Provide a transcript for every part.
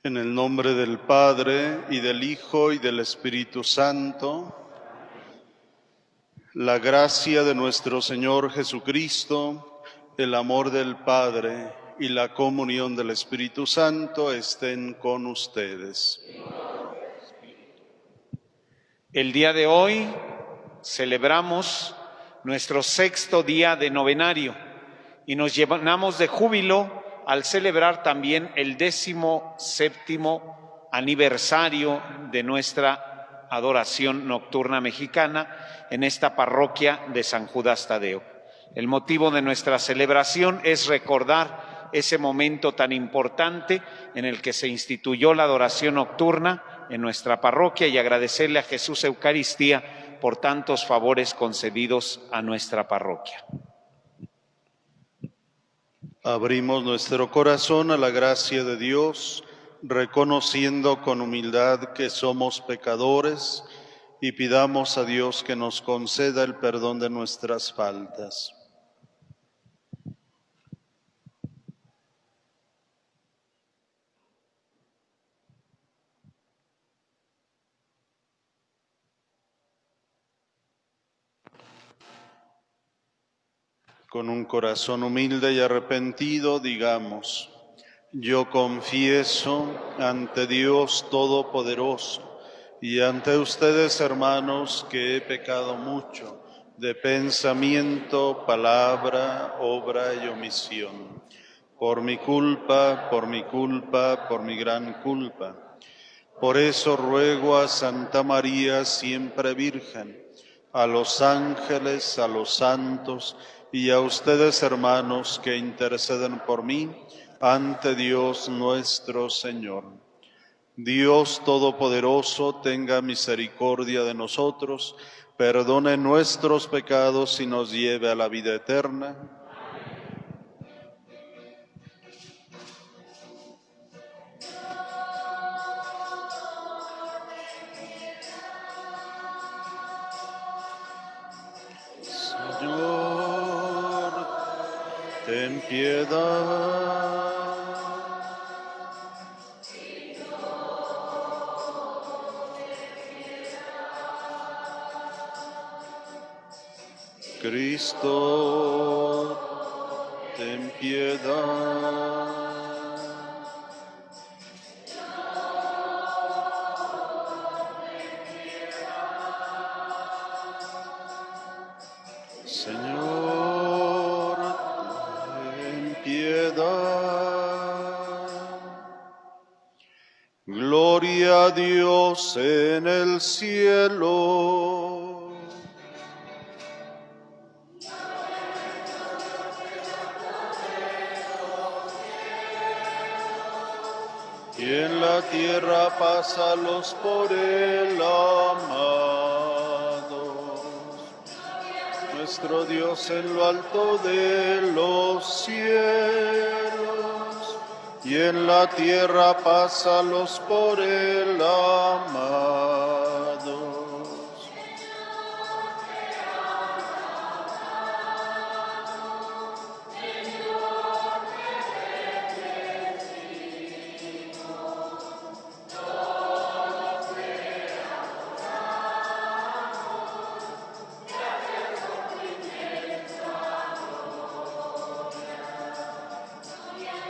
En el nombre del Padre, y del Hijo, y del Espíritu Santo, la gracia de nuestro Señor Jesucristo, el amor del Padre y la comunión del Espíritu Santo estén con ustedes. El día de hoy celebramos nuestro 6º día de novenario y nos llenamos de júbilo al celebrar también el 17º aniversario de nuestra adoración nocturna mexicana en esta parroquia de San Judas Tadeo. El motivo de nuestra celebración es recordar ese momento tan importante en el que se instituyó la adoración nocturna en nuestra parroquia y agradecerle a Jesús Eucaristía por tantos favores concedidos a nuestra parroquia. Abrimos nuestro corazón a la gracia de Dios, reconociendo con humildad que somos pecadores, y pidamos a Dios que nos conceda el perdón de nuestras faltas. Con un corazón humilde y arrepentido, digamos: yo confieso ante Dios Todopoderoso y ante ustedes, hermanos, que he pecado mucho de pensamiento, palabra, obra y omisión. Por mi culpa, por mi gran culpa. Por eso ruego a Santa María, siempre Virgen, a los ángeles, a los santos y a ustedes, hermanos, que interceden por mí ante Dios nuestro Señor. Dios Todopoderoso, tenga misericordia de nosotros, perdone nuestros pecados y nos lleve a la vida eterna. Señor, ten piedad. Cristo, ten piedad. Señor, ten piedad. Gloria a Dios en el cielo. Y en la tierra pásalos por el amado. Nuestro Dios en lo alto de los cielos, y en la tierra pásalos por el amado.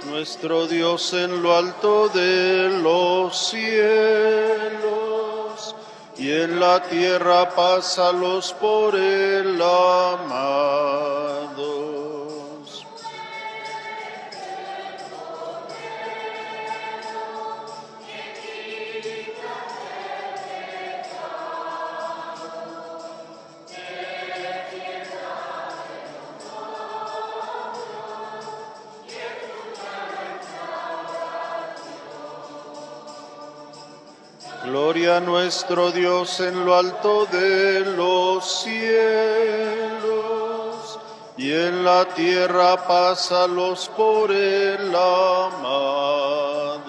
Nuestro Dios en lo alto de los cielos, y en la tierra pásalos por el amados. Gloria a nuestro Dios en lo alto de los cielos, y en la tierra pásalos por el amados.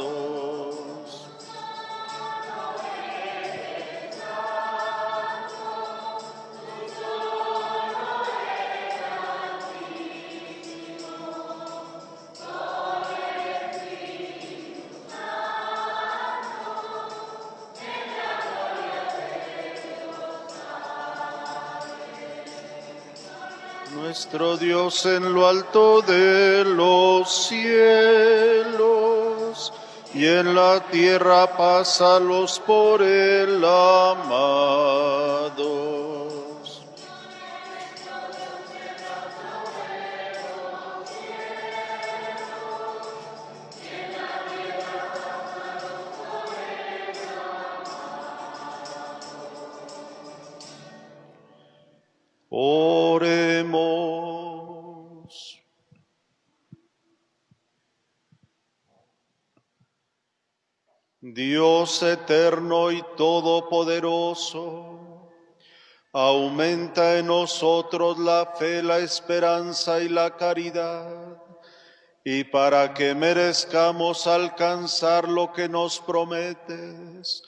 Nuestro Dios en lo alto de los cielos, y en la tierra pásalos por el amados. Oremos. Dios eterno y todopoderoso, aumenta en nosotros la fe, la esperanza y la caridad, y para que merezcamos alcanzar lo que nos prometes,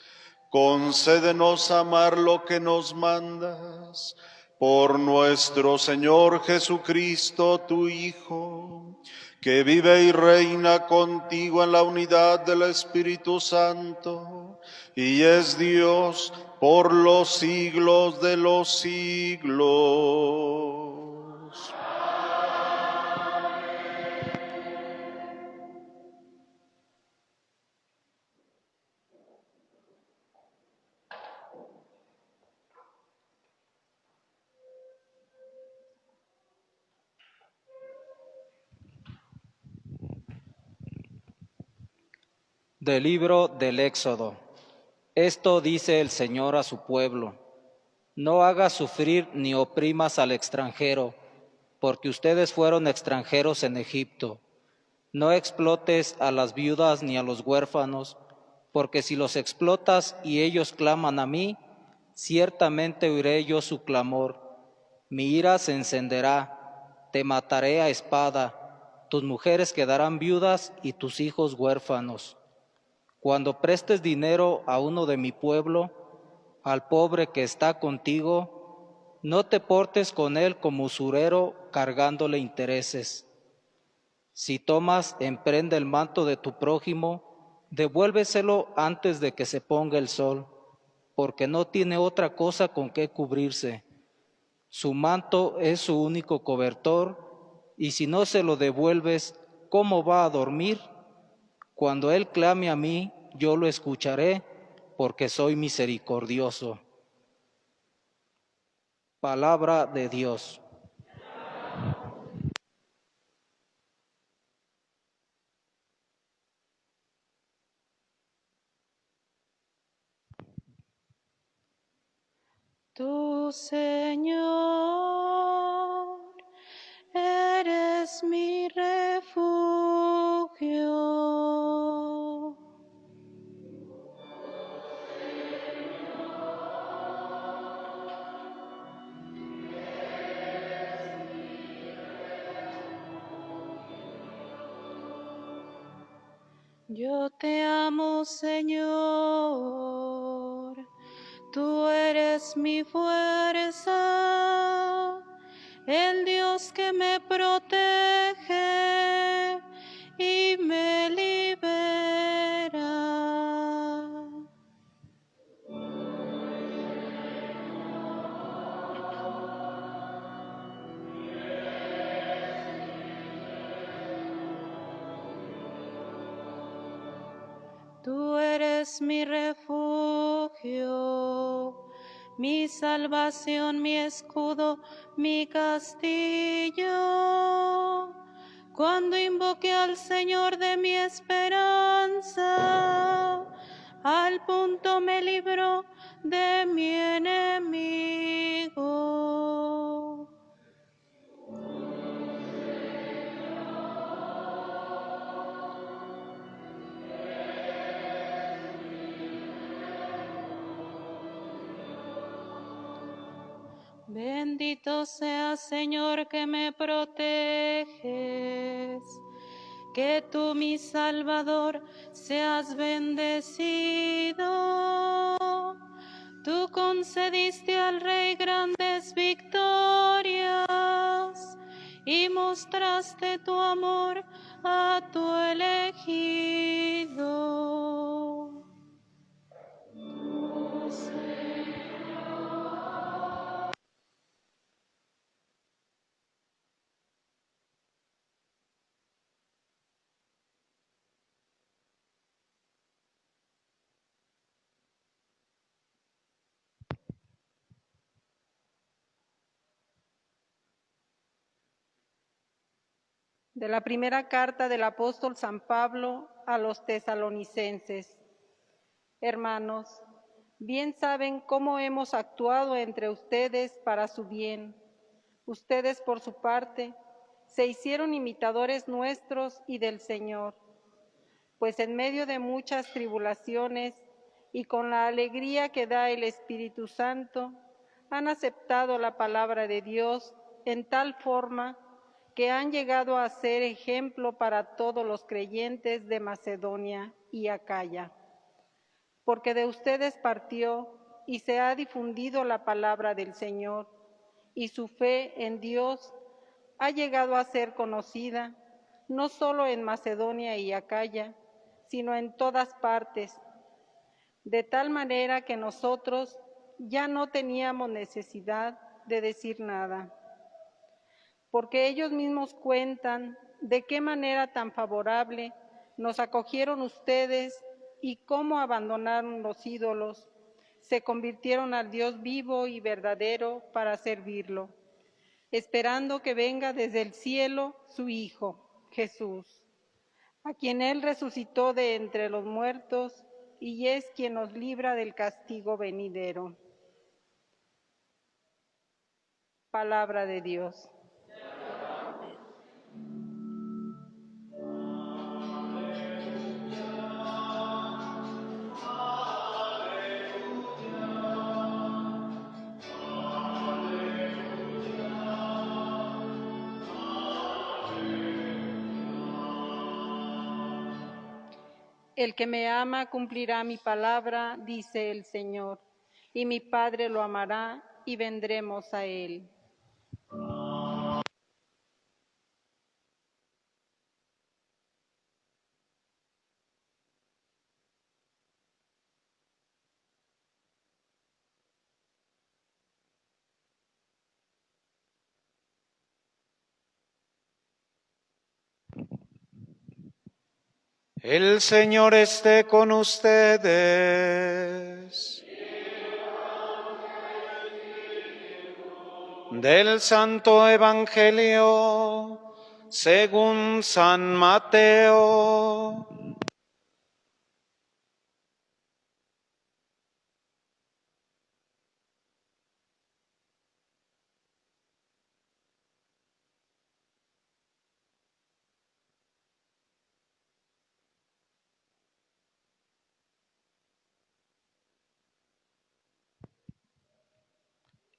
concédenos amar lo que nos mandas, por nuestro Señor Jesucristo, tu Hijo, que vive y reina contigo en la unidad del Espíritu Santo, y es Dios por los siglos de los siglos. Del libro del Éxodo. Esto dice el Señor a su pueblo: no hagas sufrir ni oprimas al extranjero, porque ustedes fueron extranjeros en Egipto. No explotes a las viudas ni a los huérfanos, porque si los explotas y ellos claman a mí, ciertamente oiré yo su clamor. Mi ira se encenderá, te mataré a espada, tus mujeres quedarán viudas y tus hijos huérfanos. Cuando prestes dinero a uno de mi pueblo, al pobre que está contigo, no te portes con él como usurero cargándole intereses. Si tomas en prenda el manto de tu prójimo, devuélveselo antes de que se ponga el sol, porque no tiene otra cosa con que cubrirse. Su manto es su único cobertor, y si no se lo devuelves, ¿cómo va a dormir? Cuando él clame a mí, yo lo escucharé, porque soy misericordioso. Palabra de Dios. Tú, Señor, eres mi refugio. Yo te amo, Señor, tú eres mi fuerza, el Dios que me protege y me libera. Tú eres mi refugio, mi salvación, mi escudo, mi castillo. Cuando invoqué al Señor de mi esperanza, al punto me libró de mi enemigo. Bendito seas, Señor, que me proteges, que tú, mi Salvador, seas bendecido. Tú concediste al Rey grandes victorias y mostraste tu amor a tu elegido. De la primera carta del apóstol San Pablo a los tesalonicenses. Hermanos, bien saben cómo hemos actuado entre ustedes para su bien. Ustedes, por su parte, se hicieron imitadores nuestros y del Señor, pues en medio de muchas tribulaciones y con la alegría que da el Espíritu Santo, han aceptado la palabra de Dios en tal forma que han llegado a ser ejemplo para todos los creyentes de Macedonia y Acaya. Porque de ustedes partió y se ha difundido la palabra del Señor, y su fe en Dios ha llegado a ser conocida, no solo en Macedonia y Acaya, sino en todas partes, de tal manera que nosotros ya no teníamos necesidad de decir nada, porque ellos mismos cuentan de qué manera tan favorable nos acogieron ustedes y cómo abandonaron los ídolos, se convirtieron al Dios vivo y verdadero para servirlo, esperando que venga desde el cielo su Hijo, Jesús, a quien Él resucitó de entre los muertos y es quien nos libra del castigo venidero. Palabra de Dios. El que me ama cumplirá mi palabra, dice el Señor, y mi Padre lo amará y vendremos a él. El Señor esté con ustedes. Del Santo Evangelio según San Mateo.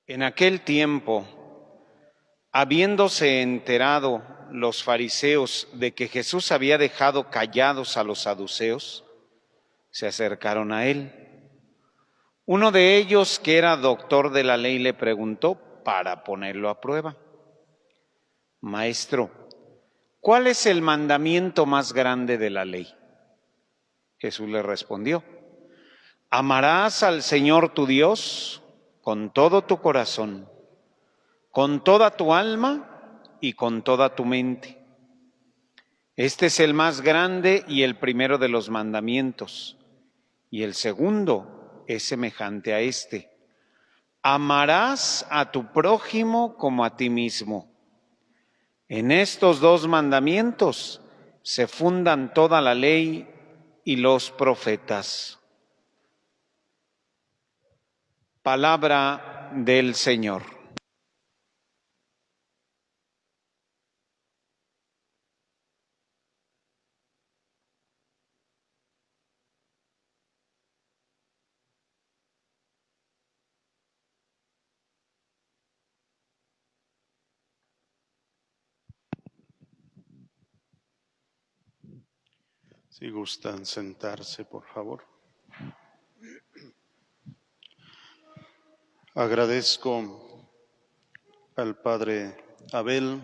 En aquel tiempo, habiéndose enterado los fariseos de que Jesús había dejado callados a los saduceos, se acercaron a él. Uno de ellos, que era doctor de la ley, le preguntó para ponerlo a prueba: Maestro, ¿cuál es el mandamiento más grande de la ley? Jesús le respondió: amarás al Señor tu Dios con todo tu corazón, con toda tu alma y con toda tu mente. Este es el más grande y el primero de los mandamientos. Y el segundo es semejante a este: amarás a tu prójimo como a ti mismo. En estos dos mandamientos se fundan toda la ley y los profetas. Palabra del Señor. Si gustan sentarse, por favor. Agradezco al Padre Abel,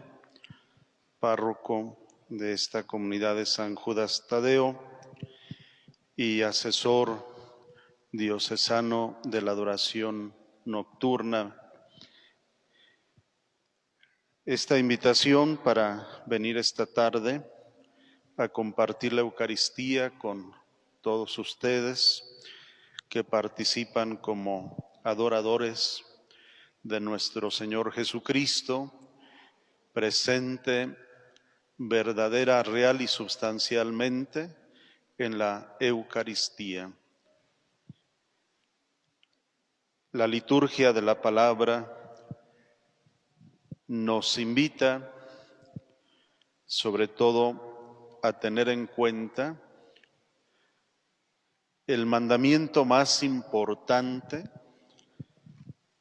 párroco de esta comunidad de San Judas Tadeo y asesor diocesano de la adoración nocturna, esta invitación para venir esta tarde a compartir la Eucaristía con todos ustedes que participan como adoradores de nuestro Señor Jesucristo, presente verdadera, real y sustancialmente en la Eucaristía. La liturgia de la palabra nos invita, sobre todo, a tener en cuenta el mandamiento más importante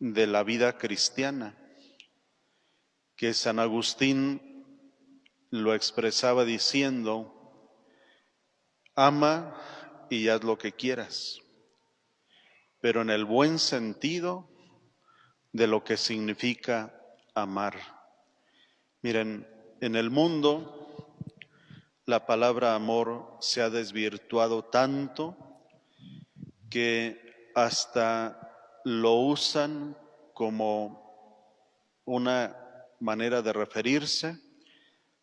de la vida cristiana, que San Agustín lo expresaba diciendo: ama y haz lo que quieras, pero en el buen sentido de lo que significa amar. Miren, en el mundo la palabra amor se ha desvirtuado tanto que hasta lo usan como una manera de referirse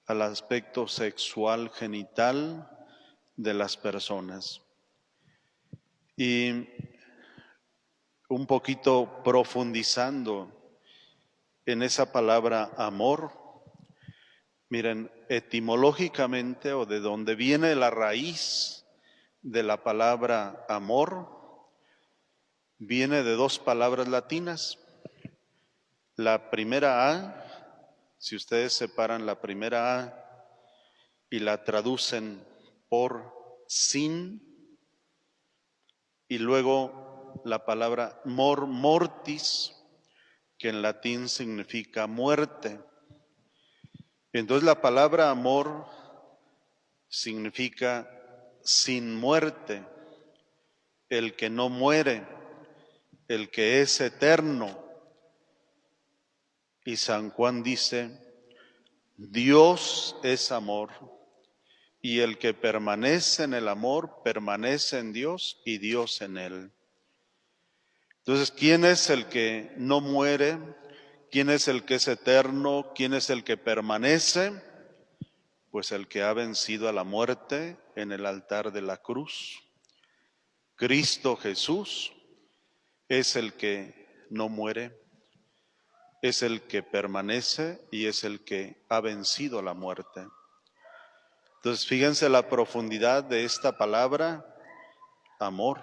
al aspecto sexual genital de las personas. Y un poquito profundizando en esa palabra amor, miren, etimológicamente, o de donde viene la raíz de la palabra amor, viene de dos palabras latinas. La primera A, si ustedes separan la primera A y la traducen por sin, y luego la palabra mortis, que en latín significa muerte. Entonces la palabra amor significa sin muerte, el que no muere, el que es eterno. Y San Juan dice, Dios es amor, y el que permanece en el amor permanece en Dios y Dios en él. Entonces, ¿quién es el que no muere? ¿Quién es el que es eterno? ¿Quién es el que permanece? Pues el que ha vencido a la muerte en el altar de la cruz. Cristo Jesús es el que no muere, es el que permanece y es el que ha vencido la muerte. Entonces, fíjense la profundidad de esta palabra, amor.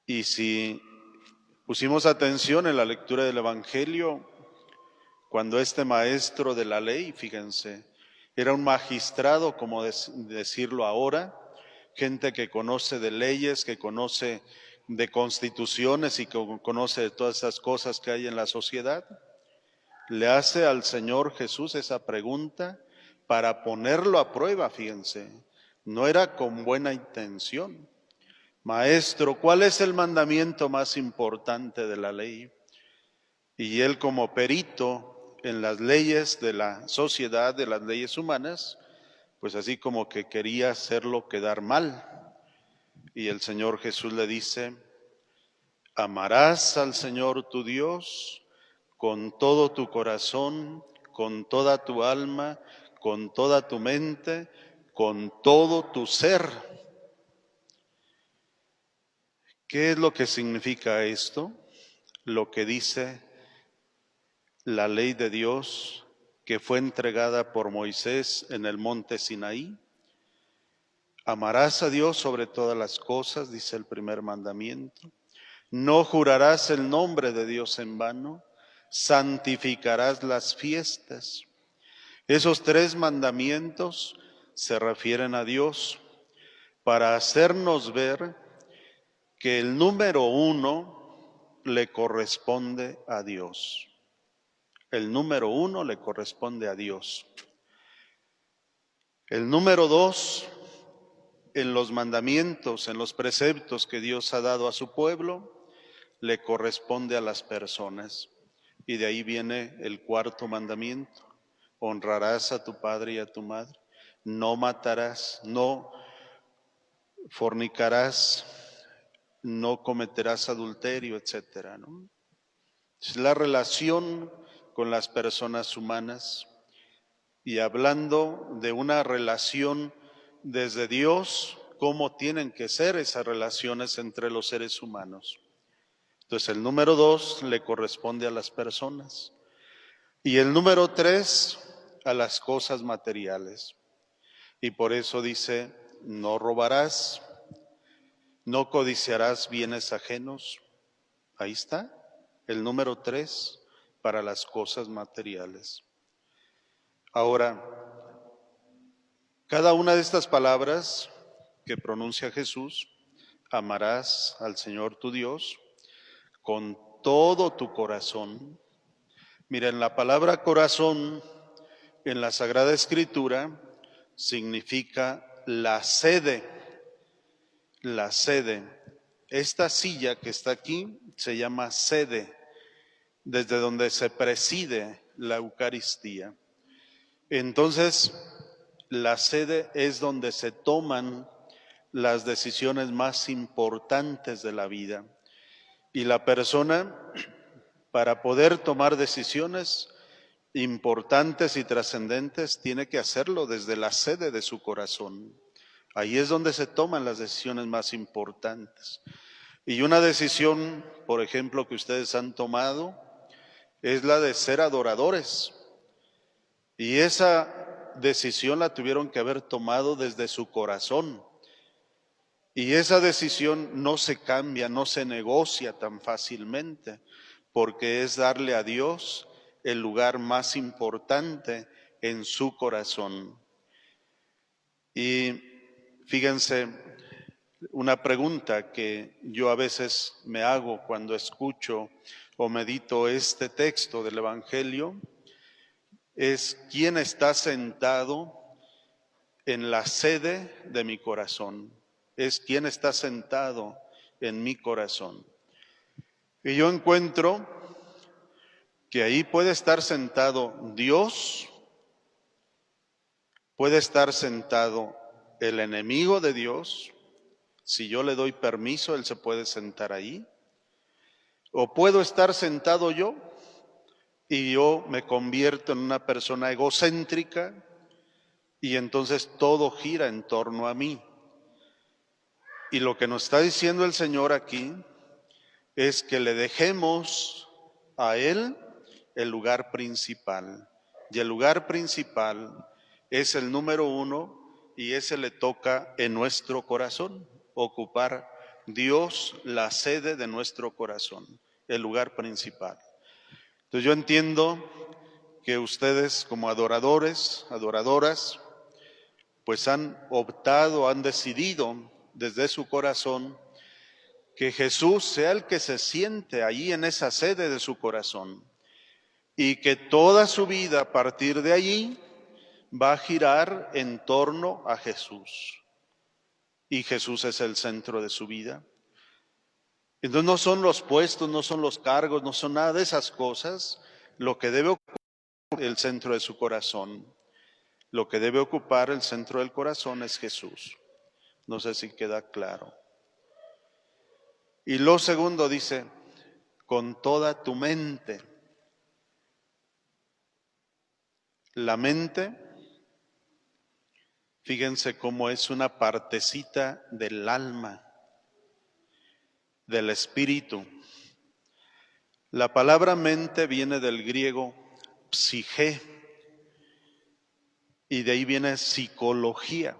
Y si pusimos atención en la lectura del Evangelio, cuando este maestro de la ley, fíjense, era un magistrado, como decirlo ahora, gente que conoce de leyes, que conoce de constituciones y que conoce de todas esas cosas que hay en la sociedad, le hace al Señor Jesús esa pregunta para ponerlo a prueba, fíjense, no era con buena intención. Maestro, ¿cuál es el mandamiento más importante de la ley? Y él, como perito en las leyes de la sociedad, de las leyes humanas, pues así como que quería hacerlo quedar mal. Y el Señor Jesús le dice, amarás al Señor tu Dios con todo tu corazón, con toda tu alma, con toda tu mente, con todo tu ser. ¿Qué es lo que significa esto? Lo que dice la ley de Dios que fue entregada por Moisés en el monte Sinaí. Amarás a Dios sobre todas las cosas, dice el primer mandamiento. No jurarás el nombre de Dios en vano, santificarás las fiestas. Esos 3 mandamientos se refieren a Dios para hacernos ver que el número 1 le corresponde a Dios. El número 1 le corresponde a Dios. El número 2, en los mandamientos, en los preceptos que Dios ha dado a su pueblo, le corresponde a las personas. Y de ahí viene el 4.º mandamiento. Honrarás a tu padre y a tu madre. No matarás, no fornicarás, no cometerás adulterio, etcétera, ¿no? Es la relación con las personas humanas. Y hablando de una relación desde Dios, cómo tienen que ser esas relaciones entre los seres humanos. Entonces el número 2 le corresponde a las personas y el número 3 a las cosas materiales. Y por eso dice, no robarás, no codiciarás bienes ajenos. Ahí está, el número 3 para las cosas materiales. Ahora, cada una de estas palabras que pronuncia Jesús, amarás al Señor tu Dios con todo tu corazón. Miren, la palabra corazón en la Sagrada Escritura significa la sede. La sede. Esta silla que está aquí se llama sede, desde donde se preside la Eucaristía. Entonces, la sede es donde se toman las decisiones más importantes de la vida. Y la persona, para poder tomar decisiones importantes y trascendentes, tiene que hacerlo desde la sede de su corazón. Ahí es donde se toman las decisiones más importantes. Y una decisión, por ejemplo, que ustedes han tomado, es la de ser adoradores. Y esa decisión la tuvieron que haber tomado desde su corazón. Y esa decisión no se cambia, no se negocia tan fácilmente, porque es darle a Dios el lugar más importante en su corazón. Y fíjense, una pregunta que yo a veces me hago cuando escucho o medito este texto del Evangelio es: ¿quién está sentado en la sede de mi corazón. Es quien está sentado en mi corazón. Y yo encuentro que ahí puede estar sentado Dios, puede estar sentado el enemigo de Dios. Si yo le doy permiso, él se puede sentar ahí. O puedo estar sentado yo y yo me convierto en una persona egocéntrica y entonces todo gira en torno a mí. Y lo que nos está diciendo el Señor aquí es que le dejemos a Él el lugar principal. Y el lugar principal es el número 1 y ese le toca en nuestro corazón, ocupar Dios la sede de nuestro corazón, el lugar principal. Entonces yo entiendo que ustedes como adoradores, adoradoras, pues han optado, han decidido desde su corazón que Jesús sea el que se siente allí en esa sede de su corazón y que toda su vida a partir de allí va a girar en torno a Jesús. Y Jesús es el centro de su vida. Entonces no son los puestos, no son los cargos, no son nada de esas cosas lo que debe ocupar el centro de su corazón. Lo que debe ocupar el centro del corazón es Jesús. No sé si queda claro. Y lo segundo dice, con toda tu mente. La mente, fíjense cómo es una partecita del alma, del espíritu. La palabra mente viene del griego psige y de ahí viene psicología.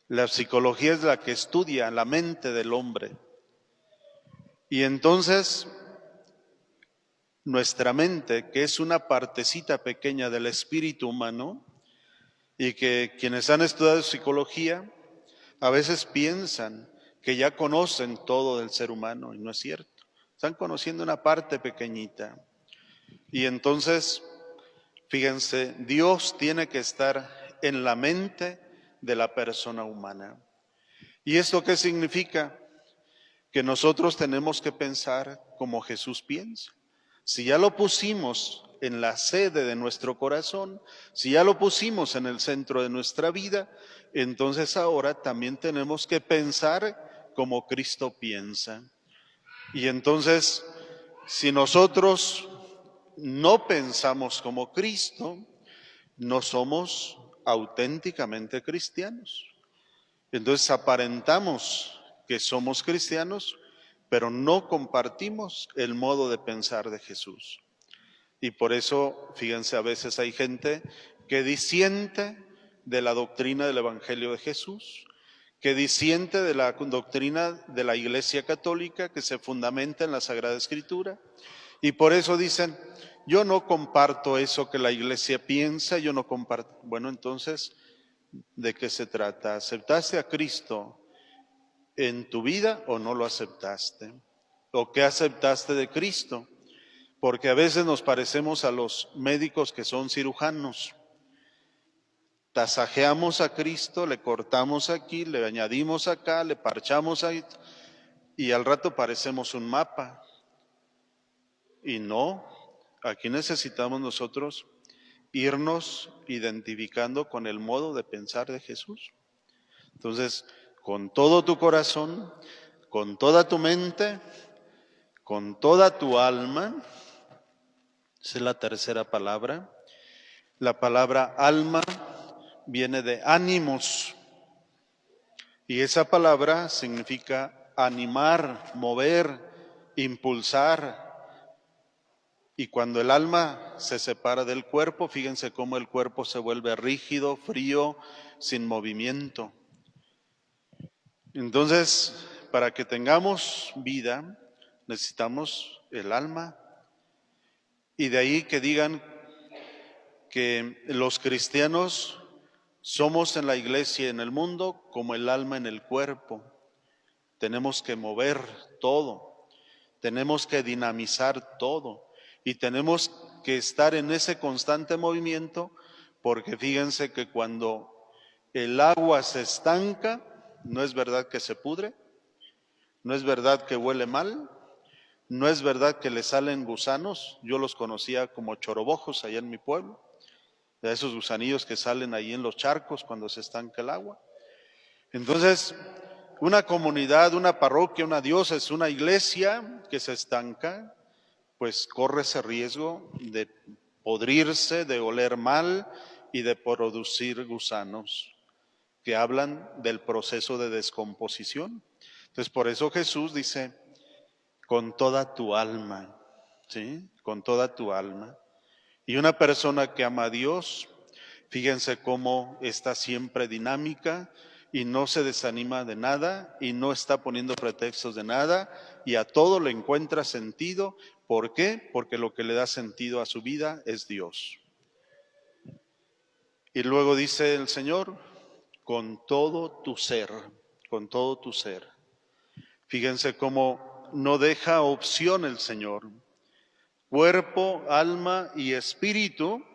La psicología es la que estudia la mente del hombre. Y entonces, nuestra mente, que es una partecita pequeña del espíritu humano, y que quienes han estudiado psicología a veces piensan que ya conocen todo del ser humano, y no es cierto. Están conociendo una parte pequeñita. Y entonces, fíjense, Dios tiene que estar en la mente de la persona humana. ¿Y esto qué significa? Que nosotros tenemos que pensar como Jesús piensa. Si ya lo pusimos en la sede de nuestro corazón, si ya lo pusimos en el centro de nuestra vida, entonces ahora también tenemos que pensar como Cristo piensa. Y entonces, si nosotros no pensamos como Cristo, no somos auténticamente cristianos. Entonces aparentamos que somos cristianos, pero no compartimos el modo de pensar de Jesús. Y por eso, fíjense, a veces hay gente que disiente de la doctrina del Evangelio de Jesús, que disiente de la doctrina de la Iglesia Católica que se fundamenta en la Sagrada Escritura. Y por eso dicen, yo no comparto eso que la Iglesia piensa, yo no comparto. Bueno, entonces, ¿de qué se trata? ¿Aceptaste a Cristo en tu vida o no lo aceptaste? ¿O qué aceptaste de Cristo? Porque a veces nos parecemos a los médicos que son cirujanos. Tasajeamos a Cristo, le cortamos aquí, le añadimos acá, le parchamos ahí y al rato parecemos un mapa. Y no, aquí necesitamos nosotros irnos identificando con el modo de pensar de Jesús. Entonces, con todo tu corazón, con toda tu mente, con toda tu alma, esa es la tercera palabra. La palabra alma viene de ánimos y esa palabra significa animar, mover, impulsar. Y cuando el alma se separa del cuerpo, fíjense cómo el cuerpo se vuelve rígido, frío, sin movimiento. Entonces, para que tengamos vida, necesitamos el alma. Y de ahí que digan que los cristianos somos en la iglesia y en el mundo como el alma en el cuerpo. Tenemos que mover todo, tenemos que dinamizar todo y tenemos que estar en ese constante movimiento porque fíjense que cuando el agua se estanca, no es verdad que se pudre, no es verdad que huele mal, no es verdad que le salen gusanos, yo los conocía como chorobojos allá en mi pueblo, de esos gusanillos que salen ahí en los charcos cuando se estanca el agua. Entonces, una comunidad, una parroquia, una diócesis, una iglesia que se estanca, pues corre ese riesgo de podrirse, de oler mal y de producir gusanos que hablan del proceso de descomposición. Entonces, por eso Jesús dice, con toda tu alma, ¿sí? Con toda tu alma. Y una persona que ama a Dios, fíjense cómo está siempre dinámica y no se desanima de nada y no está poniendo pretextos de nada y a todo le encuentra sentido. ¿Por qué? Porque lo que le da sentido a su vida es Dios. Y luego dice el Señor, con todo tu ser, con todo tu ser. Fíjense cómo no deja opción el Señor. Cuerpo, alma y espíritu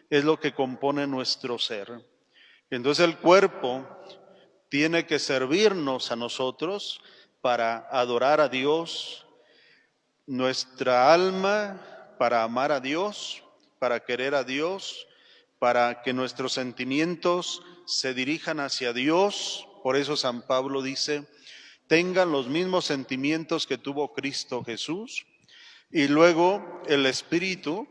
es lo que compone nuestro ser. Entonces el cuerpo tiene que servirnos a nosotros para adorar a Dios, nuestra alma para amar a Dios, para querer a Dios, para que nuestros sentimientos se dirijan hacia Dios. Por eso San Pablo dice, tengan los mismos sentimientos que tuvo Cristo Jesús. Y luego el Espíritu,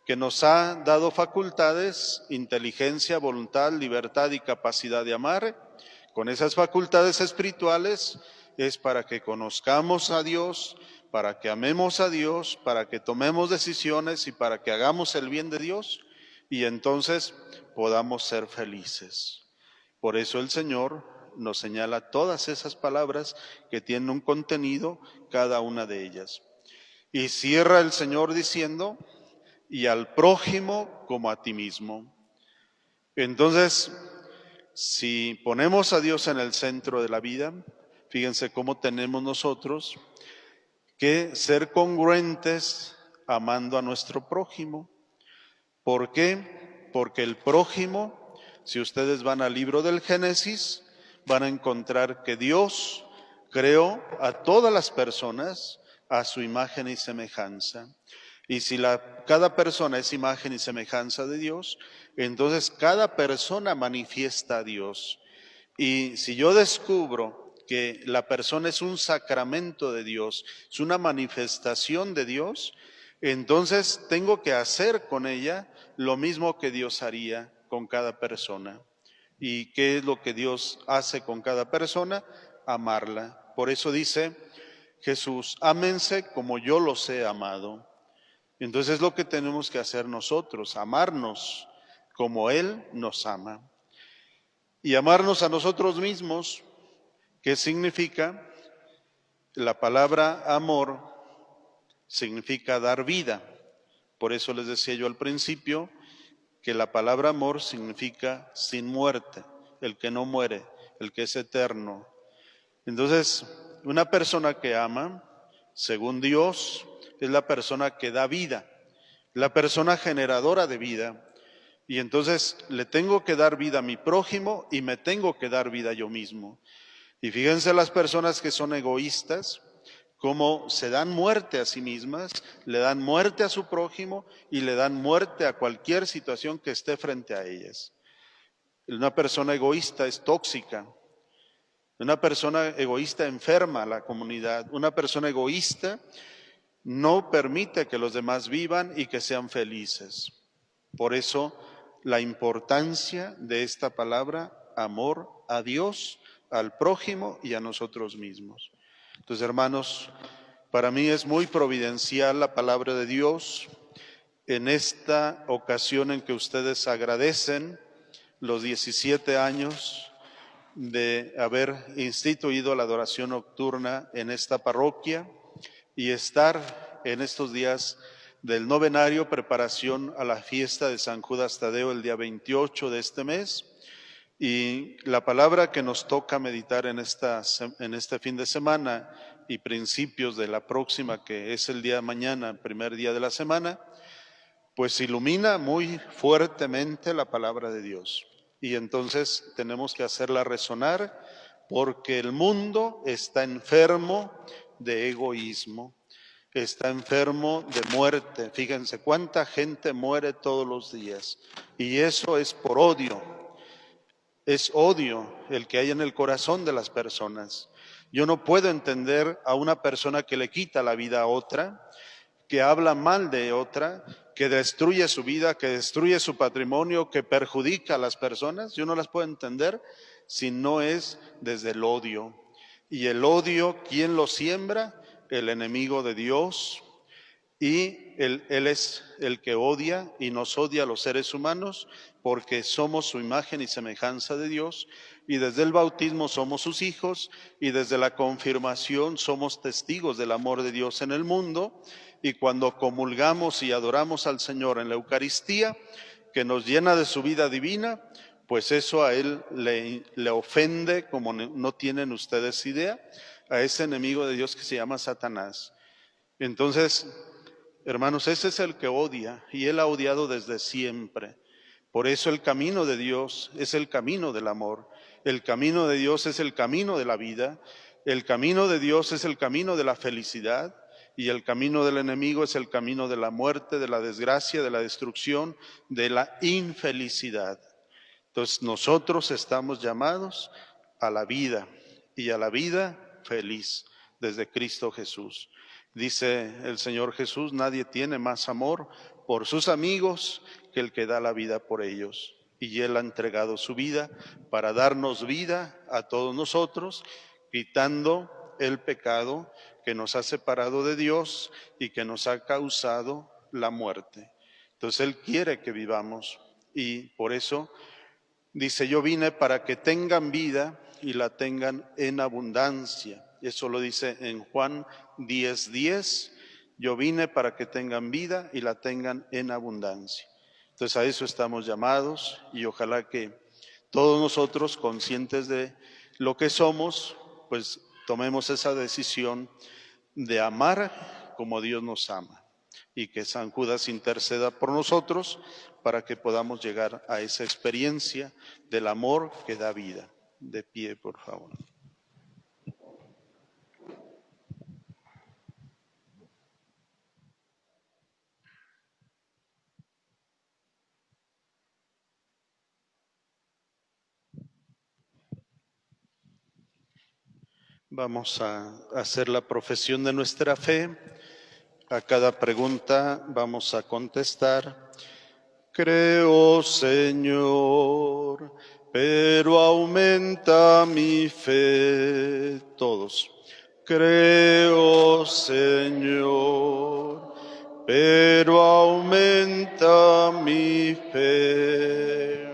que nos ha dado facultades, inteligencia, voluntad, libertad y capacidad de amar. Con esas facultades espirituales es para que conozcamos a Dios, para que amemos a Dios, para que tomemos decisiones y para que hagamos el bien de Dios y entonces podamos ser felices. Por eso el Señor nos señala todas esas palabras que tienen un contenido, cada una de ellas. Y cierra el Señor diciendo, y al prójimo como a ti mismo. Entonces, si ponemos a Dios en el centro de la vida, fíjense cómo tenemos nosotros que ser congruentes amando a nuestro prójimo. ¿Por qué? Porque el prójimo, si ustedes van al libro del Génesis, van a encontrar que Dios creó a todas las personas a su imagen y semejanza. Y si cada persona es imagen y semejanza de Dios, entonces cada persona manifiesta a Dios. Y si yo descubro que la persona es un sacramento de Dios, es una manifestación de Dios, entonces tengo que hacer con ella lo mismo que Dios haría con cada persona. ¿Y qué es lo que Dios hace con cada persona? Amarla. Por eso dice Jesús, ámense como yo los he amado. Entonces es lo que tenemos que hacer nosotros, amarnos como Él nos ama. Y amarnos a nosotros mismos, ¿qué significa? La palabra amor significa dar vida. Por eso les decía yo al principio que la palabra amor significa sin muerte, el que no muere, el que es eterno. Entonces, una persona que ama, según Dios, es la persona que da vida, la persona generadora de vida. Y entonces le tengo que dar vida a mi prójimo y me tengo que dar vida yo mismo. Y fíjense las personas que son egoístas, cómo se dan muerte a sí mismas, le dan muerte a su prójimo y le dan muerte a cualquier situación que esté frente a ellas. Una persona egoísta es tóxica. Una persona egoísta enferma a la comunidad. Una persona egoísta no permite que los demás vivan y que sean felices. Por eso la importancia de esta palabra, amor a Dios, al prójimo y a nosotros mismos. Entonces, hermanos, para mí es muy providencial la palabra de Dios en esta ocasión en que ustedes agradecen los 17 años de haber instituido la adoración nocturna en esta parroquia y estar en estos días del novenario, preparación a la fiesta de San Judas Tadeo el día 28 de este mes. Y la palabra que nos toca meditar en este fin de semana y principios de la próxima, que es el día de mañana, el primer día de la semana, pues ilumina muy fuertemente la palabra de Dios. y entonces tenemos que hacerla resonar porque el mundo está enfermo de egoísmo, está enfermo de muerte. Fíjense cuánta gente muere todos los días y eso es por odio. Es odio el que hay en el corazón de las personas. Yo no puedo entender a una persona que le quita la vida a otra, que habla mal de otra, que destruye su vida, que destruye su patrimonio, que perjudica a las personas. Yo no las puedo entender si no es desde el odio. Y el odio, ¿quién lo siembra? El enemigo de Dios. Y él es el que odia y nos odia a los seres humanos porque somos su imagen y semejanza de Dios, y desde el bautismo somos sus hijos, y desde la confirmación somos testigos del amor de Dios en el mundo, y cuando comulgamos y adoramos al Señor en la Eucaristía, que nos llena de su vida divina, pues eso a Él le ofende como no tienen ustedes idea, a ese enemigo de Dios que se llama Satanás. Entonces, hermanos, ese es el que odia y Él ha odiado desde siempre. Por eso el camino de Dios es el camino del amor. El camino de Dios es el camino de la vida. El camino de Dios es el camino de la felicidad. Y el camino del enemigo es el camino de la muerte, de la desgracia, de la destrucción, de la infelicidad. Entonces nosotros estamos llamados a la vida y a la vida feliz desde Cristo Jesús. Dice el Señor Jesús, nadie tiene más amor por sus amigos que el que da la vida por ellos. Y Él ha entregado su vida para darnos vida a todos nosotros, quitando el pecado que nos ha separado de Dios y que nos ha causado la muerte. Entonces Él quiere que vivamos y por eso dice, yo vine para que tengan vida y la tengan en abundancia. Eso lo dice en Juan 10:10. Yo vine para que tengan vida y la tengan en abundancia. Entonces a eso estamos llamados y ojalá que todos nosotros, conscientes de lo que somos, pues tomemos esa decisión de amar como Dios nos ama y que San Judas interceda por nosotros para que podamos llegar a esa experiencia del amor que da vida. De pie, por favor. Vamos a hacer la profesión de nuestra fe. A cada pregunta vamos a contestar. Creo, Señor, pero aumenta mi fe. Todos. Creo, Señor, pero aumenta mi fe.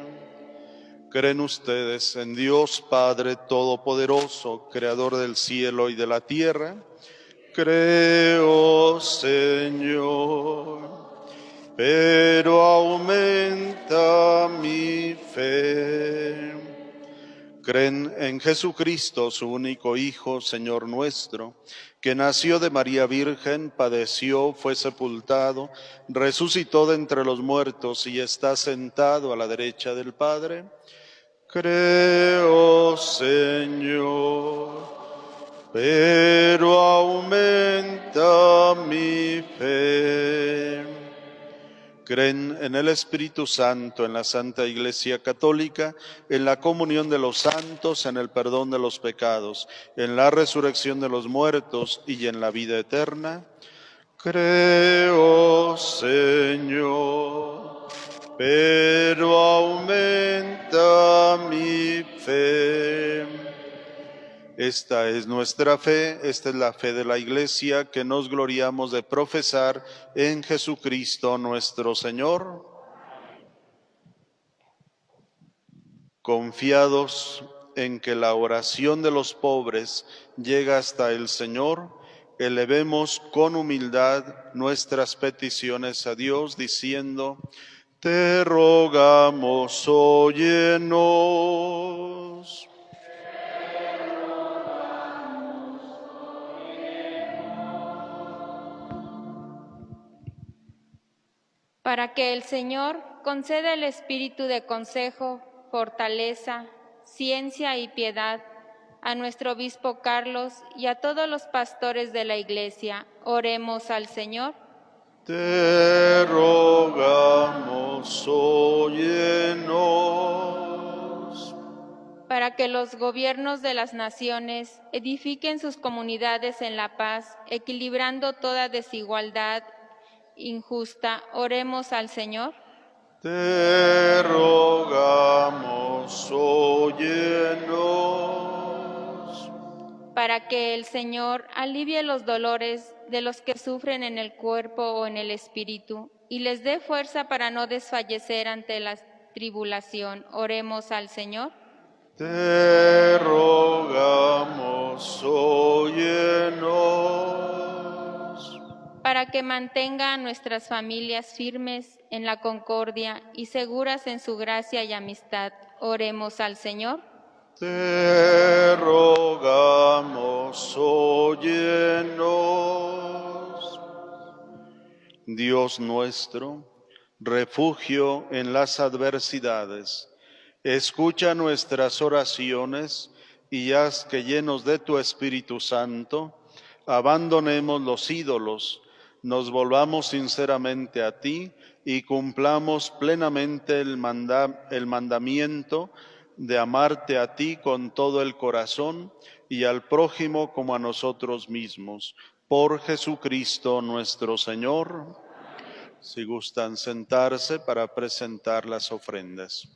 ¿Creen ustedes en Dios Padre Todopoderoso, Creador del cielo y de la tierra? Creo, Señor, pero aumenta mi fe. ¿Creen en Jesucristo, su único Hijo, Señor nuestro, que nació de María Virgen, padeció, fue sepultado, resucitó de entre los muertos y está sentado a la derecha del Padre? Creo, Señor, pero aumenta mi fe. ¿Creen en el Espíritu Santo, en la Santa Iglesia Católica, en la comunión de los santos, en el perdón de los pecados, en la resurrección de los muertos y en la vida eterna? Creo, Señor, pero aumenta mi fe. Esta es nuestra fe, esta es la fe de la Iglesia que nos gloriamos de profesar en Jesucristo nuestro Señor. Confiados en que la oración de los pobres llega hasta el Señor, elevemos con humildad nuestras peticiones a Dios, diciendo, te rogamos, óyenos. Para que el Señor conceda el espíritu de consejo fortaleza, ciencia y piedad, a nuestro obispo Carlos y a todos los pastores de la Iglesia. Oremos al Señor. Te rogamos, óyenos. Para que los gobiernos de las naciones edifiquen sus comunidades en la paz, equilibrando toda desigualdad injusta, oremos al Señor. Te rogamos, óyenos. Para que el Señor alivie los dolores de los que sufren en el cuerpo o en el espíritu y les dé fuerza para no desfallecer ante la tribulación, oremos al Señor. Te rogamos, óyenos. Para que mantenga a nuestras familias firmes en la concordia y seguras en su gracia y amistad, oremos al Señor. Te rogamos, óyenos. Dios nuestro, refugio en las adversidades, escucha nuestras oraciones y haz que, llenos de tu Espíritu Santo, abandonemos los ídolos, nos volvamos sinceramente a ti y cumplamos plenamente el mandamiento de amarte a ti con todo el corazón y al prójimo como a nosotros mismos. Por Jesucristo nuestro Señor. Si gustan sentarse para presentar las ofrendas.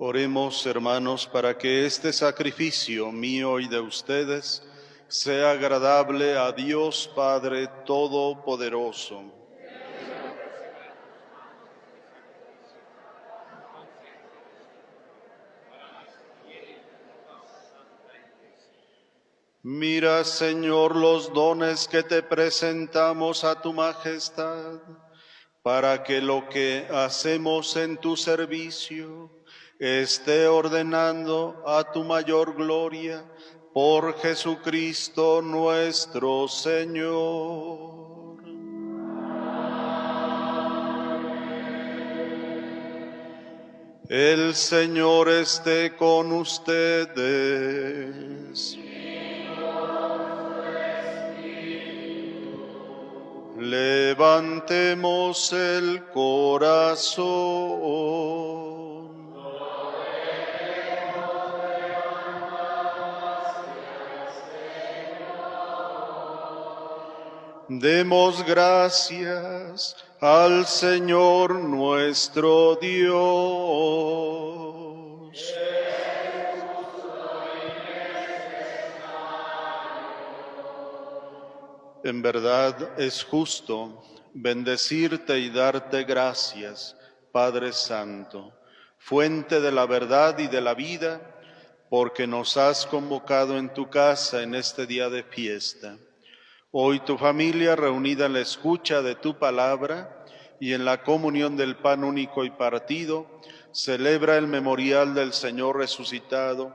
Oremos, hermanos, para que este sacrificio mío y de ustedes sea agradable a Dios Padre Todopoderoso. Mira, Señor, los dones que te presentamos a tu majestad, para que lo que hacemos en tu servicio esté ordenando a tu mayor gloria por Jesucristo nuestro Señor. El Señor esté con ustedes. Levantemos el corazón. Demos gracias al Señor nuestro Dios. En verdad es justo bendecirte y darte gracias, Padre Santo, fuente de la verdad y de la vida, porque nos has convocado en tu casa en este día de fiesta. Hoy tu familia, reunida en la escucha de tu palabra y en la comunión del pan único y partido, celebra el memorial del Señor resucitado,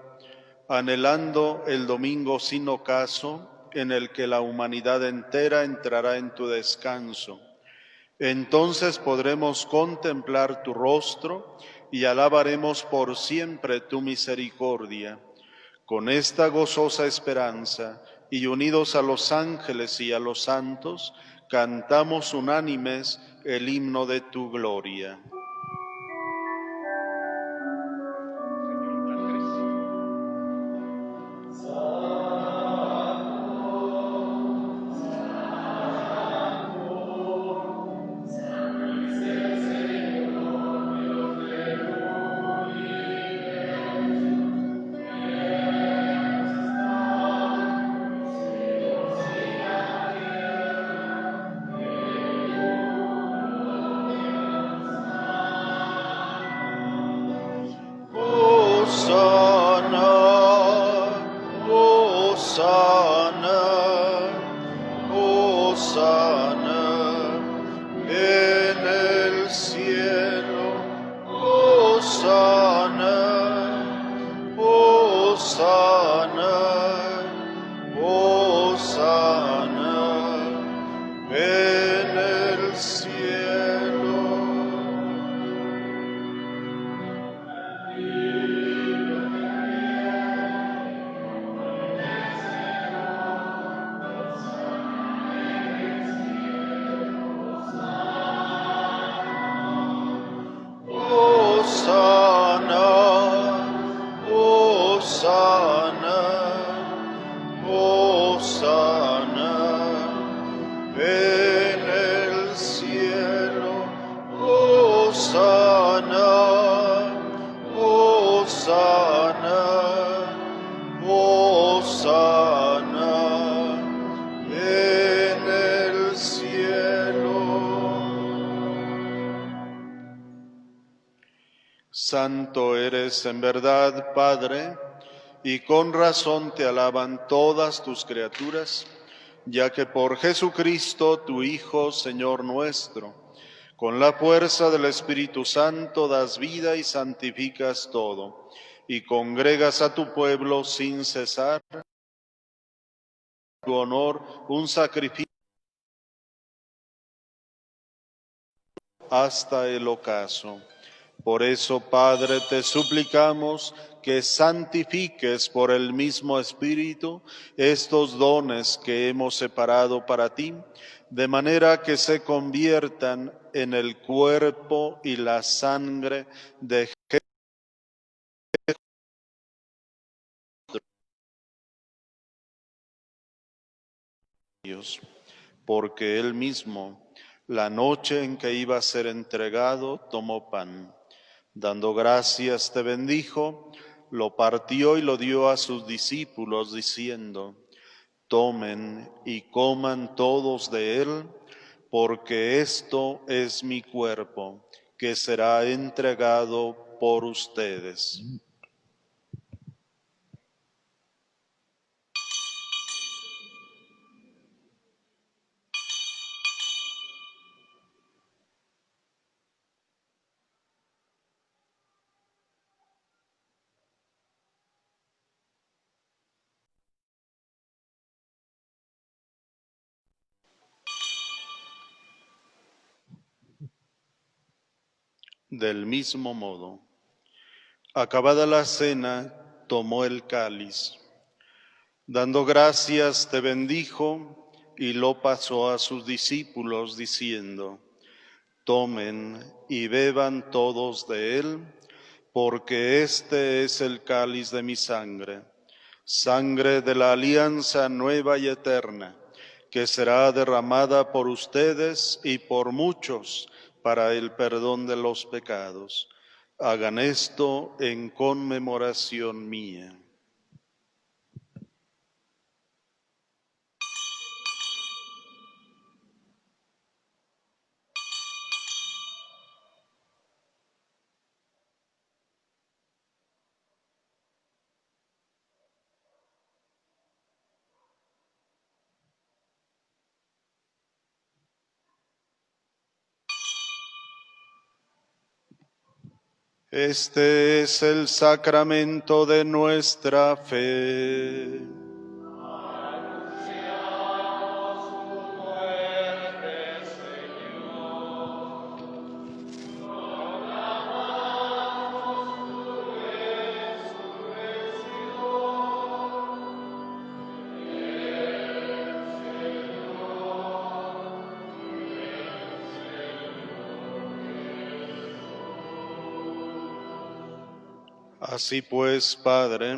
anhelando el domingo sin ocaso, en el que la humanidad entera entrará en tu descanso. Entonces podremos contemplar tu rostro y alabaremos por siempre tu misericordia. Con esta gozosa esperanza y unidos a los ángeles y a los santos, cantamos unánimes el himno de tu gloria. Santo eres en verdad, Padre, y con razón te alaban todas tus criaturas, ya que por Jesucristo, tu Hijo, Señor nuestro, con la fuerza del Espíritu Santo das vida y santificas todo, y congregas a tu pueblo sin cesar, en tu honor un sacrificio hasta el ocaso. Por eso, Padre, te suplicamos que santifiques por el mismo Espíritu estos dones que hemos separado para ti, de manera que se conviertan en el cuerpo y la sangre de Jesús, porque Él mismo, la noche en que iba a ser entregado, tomó pan. Dando gracias te bendijo, lo partió y lo dio a sus discípulos, diciendo: tomen y coman todos de él, porque esto es mi cuerpo, que será entregado por ustedes. Del mismo modo, acabada la cena, tomó el cáliz. Dando gracias, te bendijo y lo pasó a sus discípulos, diciendo: tomen y beban todos de él, porque este es el cáliz de mi sangre, sangre de la alianza nueva y eterna, que será derramada por ustedes y por muchos para el perdón de los pecados. Hagan esto en conmemoración mía. Este es el sacramento de nuestra fe. Así pues, Padre,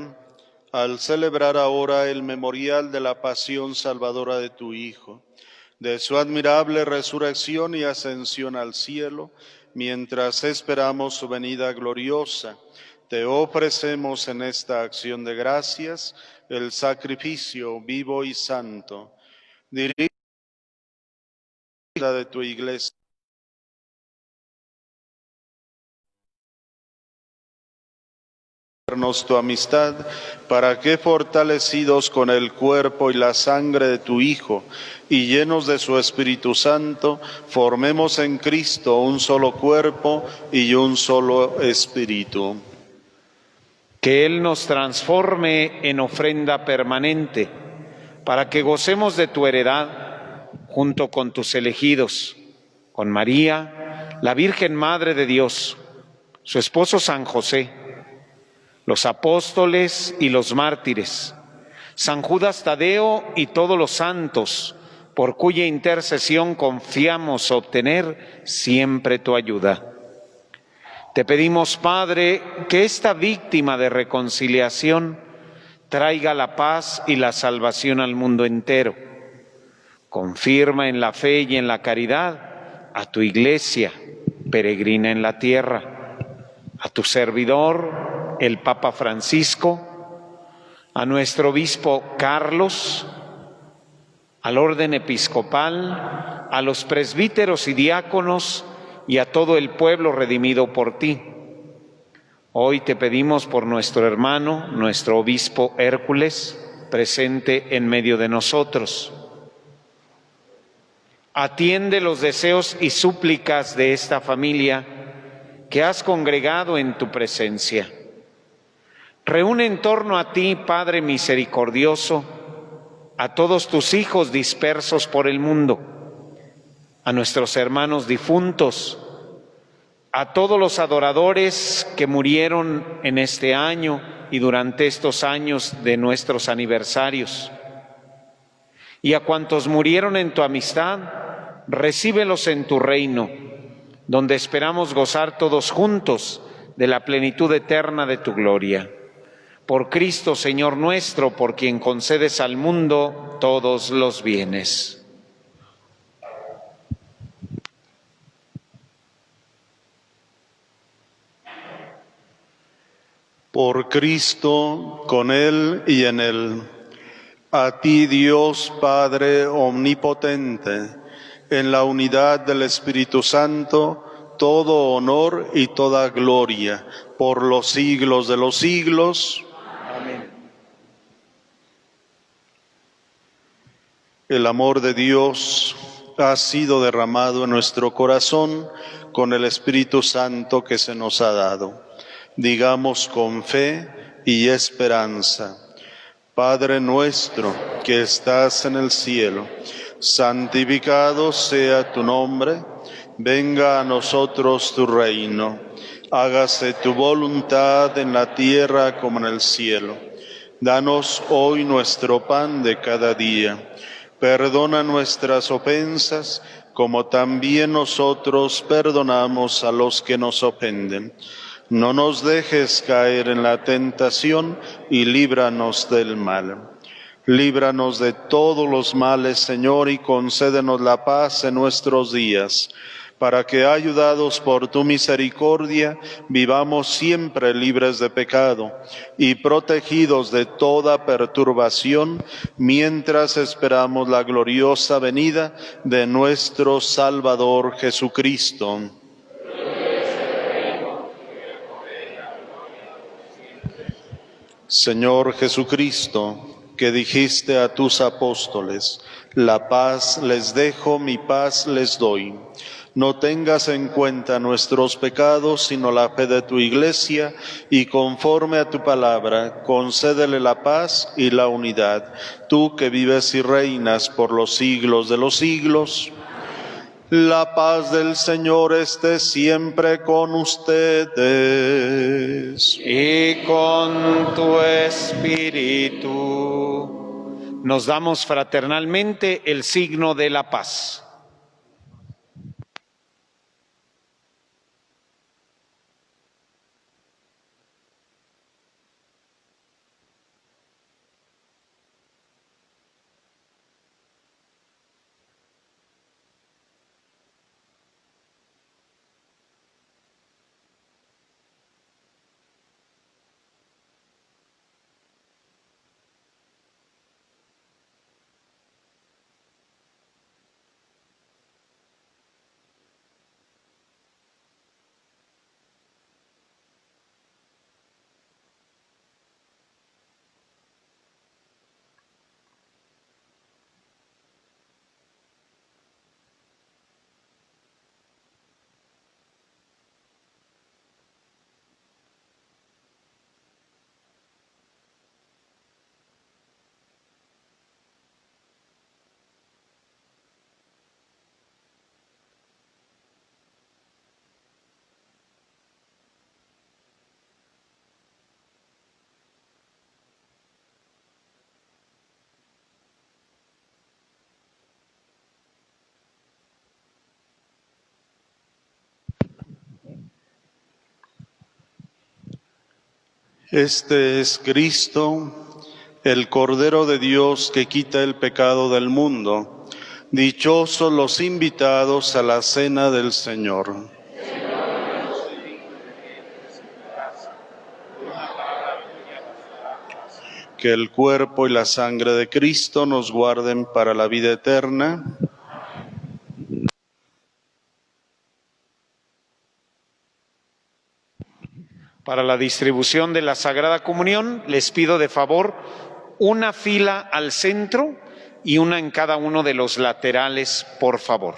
al celebrar ahora el memorial de la pasión salvadora de tu Hijo, de su admirable resurrección y ascensión al cielo, mientras esperamos su venida gloriosa, te ofrecemos en esta acción de gracias el sacrificio vivo y santo. Dirige la de tu Iglesia. Tu amistad, para que, fortalecidos con el cuerpo y la sangre de tu Hijo y llenos de su Espíritu Santo, formemos en Cristo un solo cuerpo y un solo espíritu. Que Él nos transforme en ofrenda permanente, para que gocemos de tu heredad junto con tus elegidos, con María, la Virgen Madre de Dios, su esposo San José, los apóstoles y los mártires, San Judas Tadeo y todos los santos, por cuya intercesión confiamos obtener siempre tu ayuda. Te pedimos, Padre, que esta víctima de reconciliación traiga la paz y la salvación al mundo entero. Confirma en la fe y en la caridad a tu Iglesia, peregrina en la tierra, a tu servidor, el Papa Francisco, a nuestro obispo Carlos, al orden episcopal, a los presbíteros y diáconos y a todo el pueblo redimido por ti. Hoy te pedimos por nuestro hermano, nuestro obispo Hércules, presente en medio de nosotros. Atiende los deseos y súplicas de esta familia que has congregado en tu presencia. Reúne en torno a ti, Padre misericordioso, a todos tus hijos dispersos por el mundo, a nuestros hermanos difuntos, a todos los adoradores que murieron en este año y durante estos años de nuestros aniversarios, y a cuantos murieron en tu amistad, recíbelos en tu reino, donde esperamos gozar todos juntos de la plenitud eterna de tu gloria. Por Cristo, Señor nuestro, por quien concedes al mundo todos los bienes. Por Cristo, con Él y en Él. A ti, Dios Padre omnipotente, en la unidad del Espíritu Santo, todo honor y toda gloria, por los siglos de los siglos. Amén. El amor de Dios ha sido derramado en nuestro corazón con el Espíritu Santo que se nos ha dado. Digamos con fe y esperanza: Padre nuestro que estás en el cielo, santificado sea tu nombre, venga a nosotros tu reino, hágase tu voluntad en la tierra como en el cielo. Danos hoy nuestro pan de cada día. Perdona nuestras ofensas, como también nosotros perdonamos a los que nos ofenden. No nos dejes caer en la tentación y líbranos del mal. Líbranos de todos los males, Señor, y concédenos la paz en nuestros días, para que, ayudados por tu misericordia, vivamos siempre libres de pecado y protegidos de toda perturbación, mientras esperamos la gloriosa venida de nuestro Salvador Jesucristo. Señor Jesucristo, que dijiste a tus apóstoles: la paz les dejo, mi paz les doy. No tengas en cuenta nuestros pecados, sino la fe de tu Iglesia, y conforme a tu palabra, concédele la paz y la unidad. Tú que vives y reinas por los siglos de los siglos. La paz del Señor esté siempre con ustedes. Y con tu espíritu nos damos fraternalmente el signo de la paz. Este es Cristo, el Cordero de Dios que quita el pecado del mundo. Dichosos los invitados a la cena del Señor. Que el cuerpo y la sangre de Cristo nos guarden para la vida eterna. Para la distribución de la Sagrada Comunión, les pido de favor una fila al centro y una en cada uno de los laterales, por favor.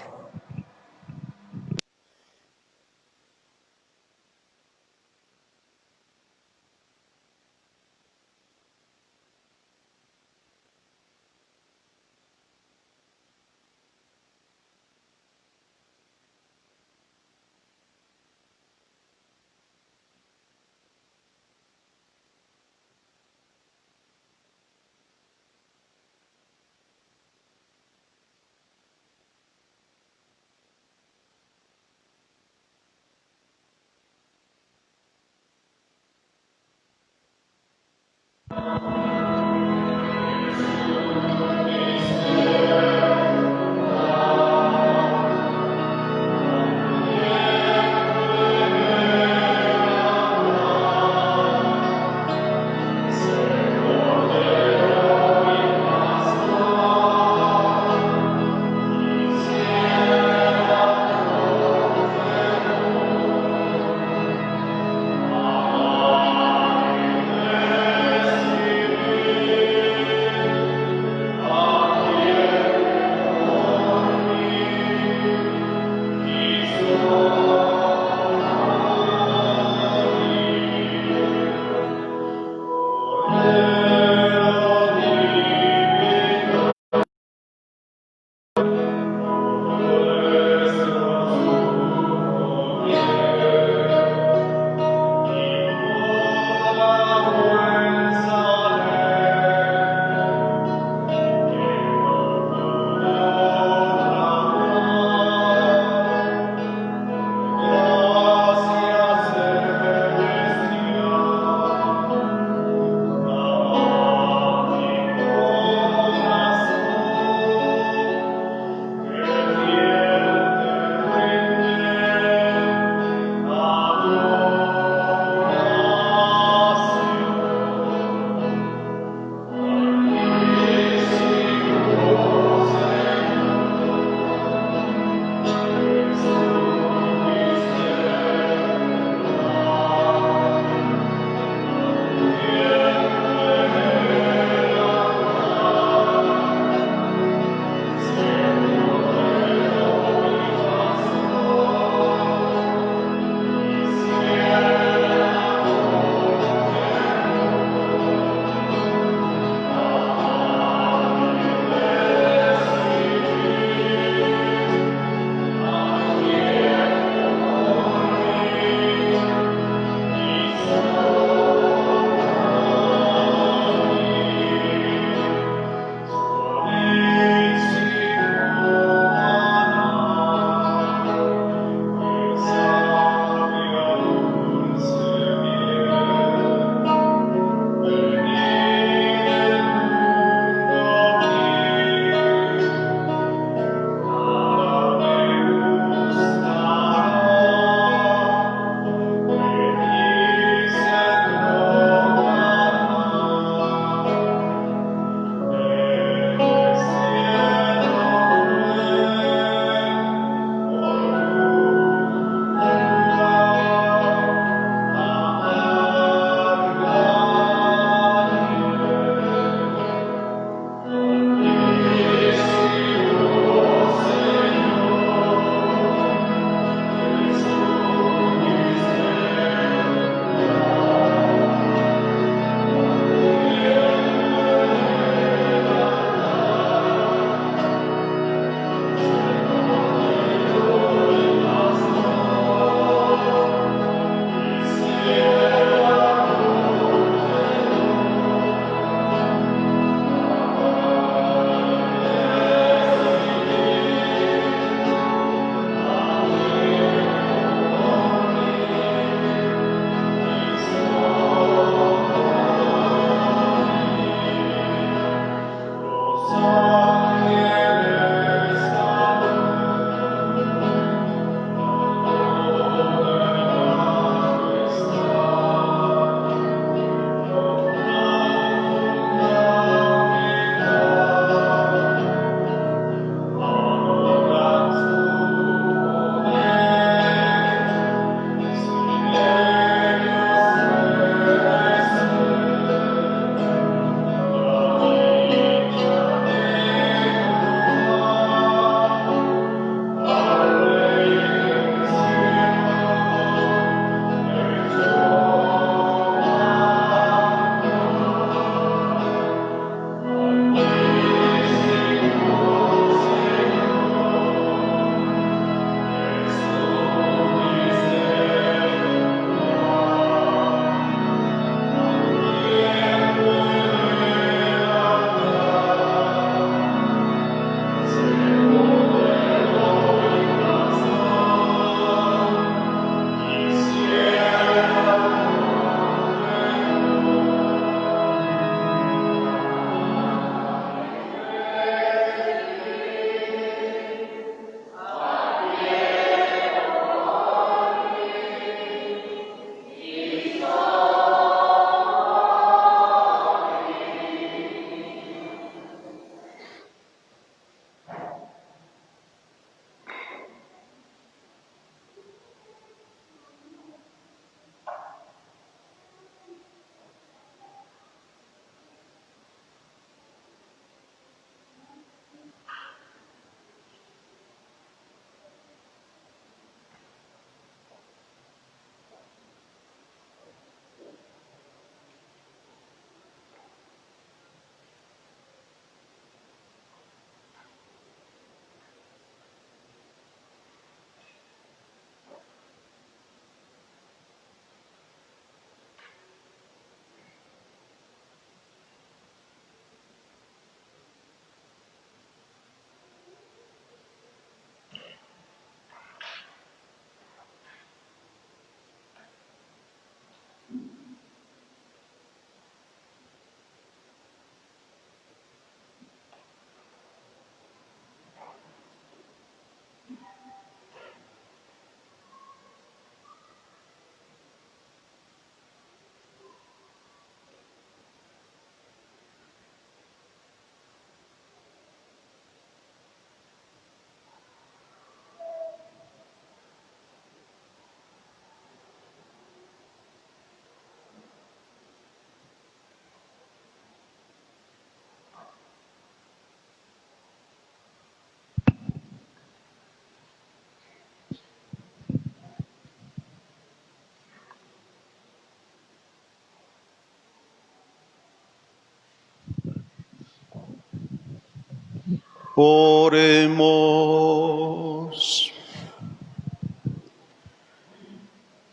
Oremos.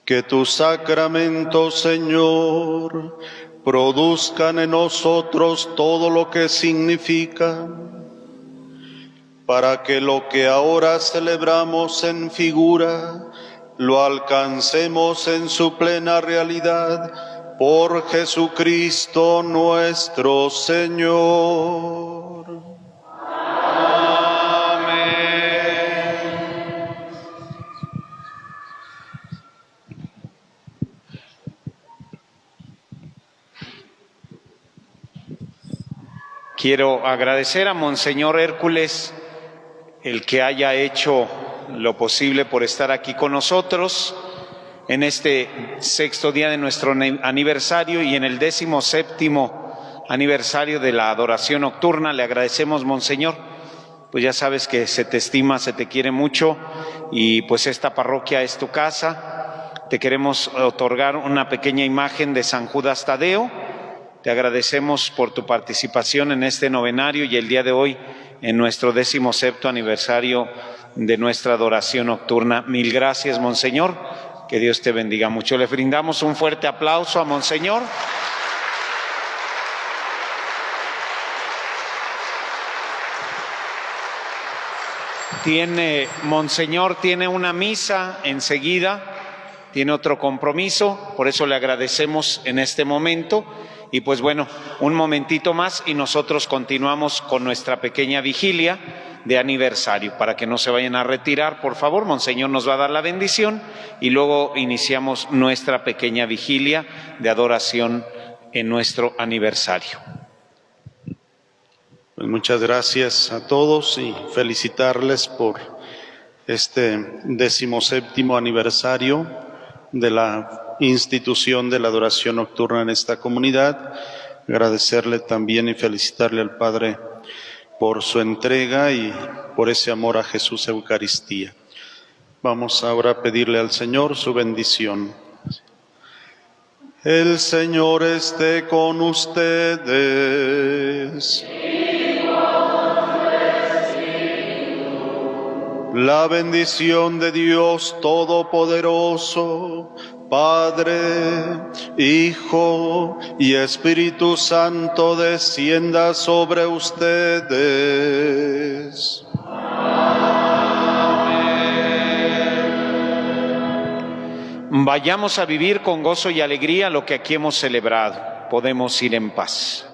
Que tus sacramentos, Señor, produzcan en nosotros todo lo que significan, para que lo que ahora celebramos en figura, lo alcancemos en su plena realidad, por Jesucristo nuestro Señor. Quiero agradecer a Monseñor Hércules el que haya hecho lo posible por estar aquí con nosotros en este sexto día de nuestro aniversario y en el 17º aniversario de la adoración nocturna. Le agradecemos, Monseñor, pues ya sabes que se te estima, se te quiere mucho y pues esta parroquia es tu casa. Te queremos otorgar una pequeña imagen de San Judas Tadeo. Te agradecemos por tu participación en este novenario y el día de hoy en nuestro 17º aniversario de nuestra adoración nocturna. Mil gracias, Monseñor. Que Dios te bendiga mucho. Le brindamos un fuerte aplauso a Monseñor. Monseñor tiene una misa enseguida, tiene otro compromiso, por eso le agradecemos en este momento. Y pues bueno, un momentito más y nosotros continuamos con nuestra pequeña vigilia de aniversario. Para que no se vayan a retirar, por favor, Monseñor nos va a dar la bendición y luego iniciamos nuestra pequeña vigilia de adoración en nuestro aniversario. Pues muchas gracias a todos y felicitarles por este 17º aniversario de la institución de la adoración nocturna en esta comunidad. Agradecerle también y felicitarle al Padre por su entrega y por ese amor a Jesús Eucaristía. Vamos ahora a pedirle al Señor su bendición. El Señor esté con ustedes. La bendición de Dios Todopoderoso, Padre, Hijo y Espíritu Santo, descienda sobre ustedes. Vayamos a vivir con gozo y alegría lo que aquí hemos celebrado. Podemos ir en paz.